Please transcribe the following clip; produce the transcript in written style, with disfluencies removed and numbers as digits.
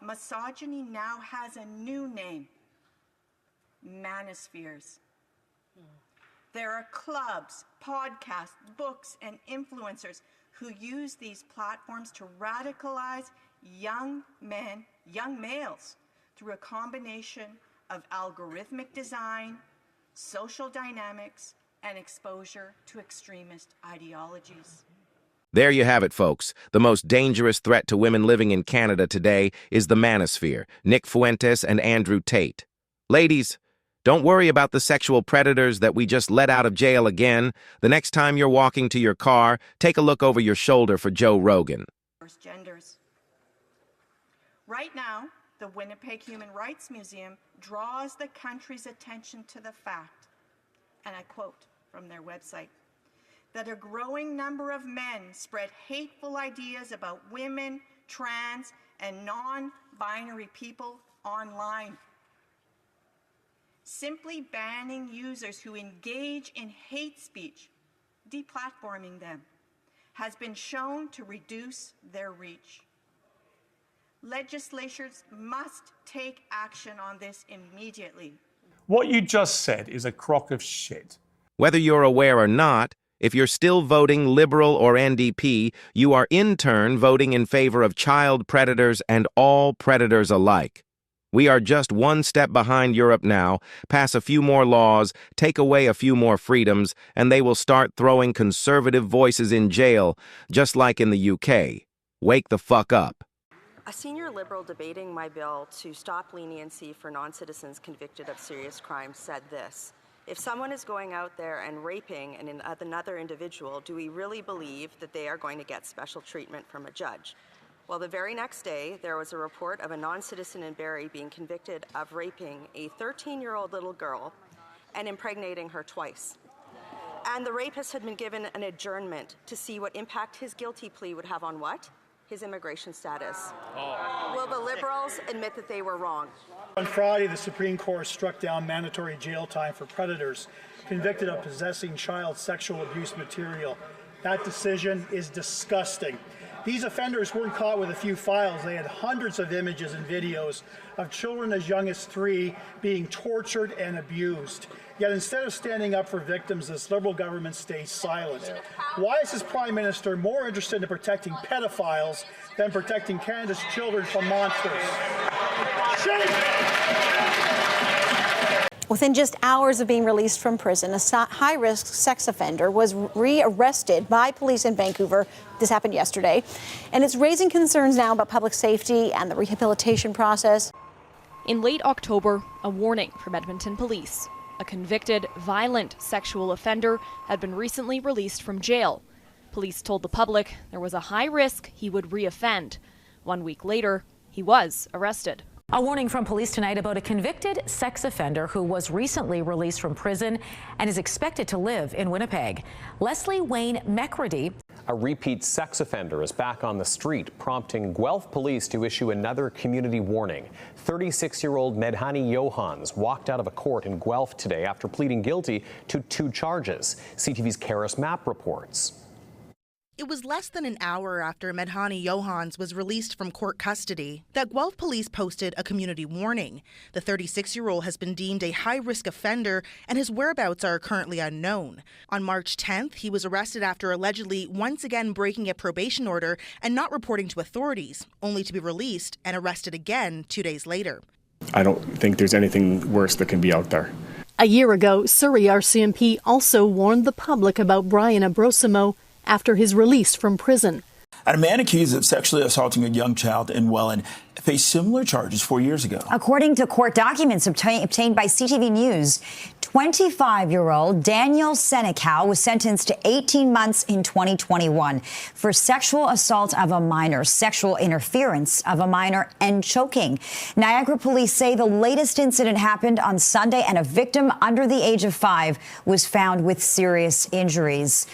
misogyny now has a new name: manospheres. There are clubs, podcasts, books, and influencers who use these platforms to radicalize young men, young males, through a combination of algorithmic design, social dynamics, and exposure to extremist ideologies. There you have it, folks. The most dangerous threat to women living in Canada today is the manosphere, Nick Fuentes and Andrew Tate. Ladies, don't worry about the sexual predators that we just let out of jail again. The next time you're walking to your car, take a look over your shoulder for Joe Rogan. Genders. Right now, the Winnipeg Human Rights Museum draws the country's attention to the fact, and I quote from their website, that a growing number of men spread hateful ideas about women, trans, and non-binary people online. Simply banning users who engage in hate speech, deplatforming them, has been shown to reduce their reach. Legislatures must take action on this immediately. What you just said is a crock of shit. Whether you're aware or not, if you're still voting Liberal or NDP, you are in turn voting in favor of child predators and all predators alike. We are just one step behind Europe now. Pass a few more laws, take away a few more freedoms, and they will start throwing conservative voices in jail, just like in the UK. Wake the fuck up. A senior Liberal debating my bill to stop leniency for non-citizens convicted of serious crimes said this: if someone is going out there and raping another individual, do we really believe that they are going to get special treatment from a judge? Well, the very next day, there was a report of a non-citizen in Barrie being convicted of raping a 13-year-old little girl and impregnating her twice. And the rapist had been given an adjournment to see what impact his guilty plea would have on what? His immigration status. Will the Liberals admit that they were wrong? On Friday, the Supreme Court struck down mandatory jail time for predators convicted of possessing child sexual abuse material. That decision is disgusting. These offenders weren't caught with a few files. They had hundreds of images and videos of children as young as 3 being tortured and abused. Yet instead of standing up for victims, this Liberal government stays silent. Why is this Prime Minister more interested in protecting pedophiles than protecting Canada's children from monsters? Shame! Within just hours of being released from prison, a high-risk sex offender was rearrested by police in Vancouver. This happened yesterday, and it's raising concerns now about public safety and the rehabilitation process. In late October, a warning from Edmonton police. A convicted, violent sexual offender had been recently released from jail. Police told the public there was a high risk he would reoffend. 1 week later, he was arrested. A warning from police tonight about a convicted sex offender who was recently released from prison and is expected to live in Winnipeg. Leslie Wayne McCready. A repeat sex offender is back on the street, prompting Guelph police to issue another community warning. 36-year-old Medhani Johans walked out of a court in Guelph today after pleading guilty to 2 charges. CTV's Karis Mapp reports. It was less than an hour after Medhani Johans was released from court custody that Guelph police posted a community warning. The 36-year-old has been deemed a high-risk offender and his whereabouts are currently unknown. On March 10th, he was arrested after allegedly once again breaking a probation order and not reporting to authorities, only to be released and arrested again 2 days later. I don't think there's anything worse that can be out there. A year ago, Surrey RCMP also warned the public about Brian Abrosimo after his release from prison. And a man accused of sexually assaulting a young child in Welland faced similar charges 4 years ago. According to court documents obtained by CTV News, 25-year-old Daniel Senecal was sentenced to 18 months in 2021 for sexual assault of a minor, sexual interference of a minor, and choking. Niagara police say the latest incident happened on Sunday, and a victim under the age of 5 was found with serious injuries.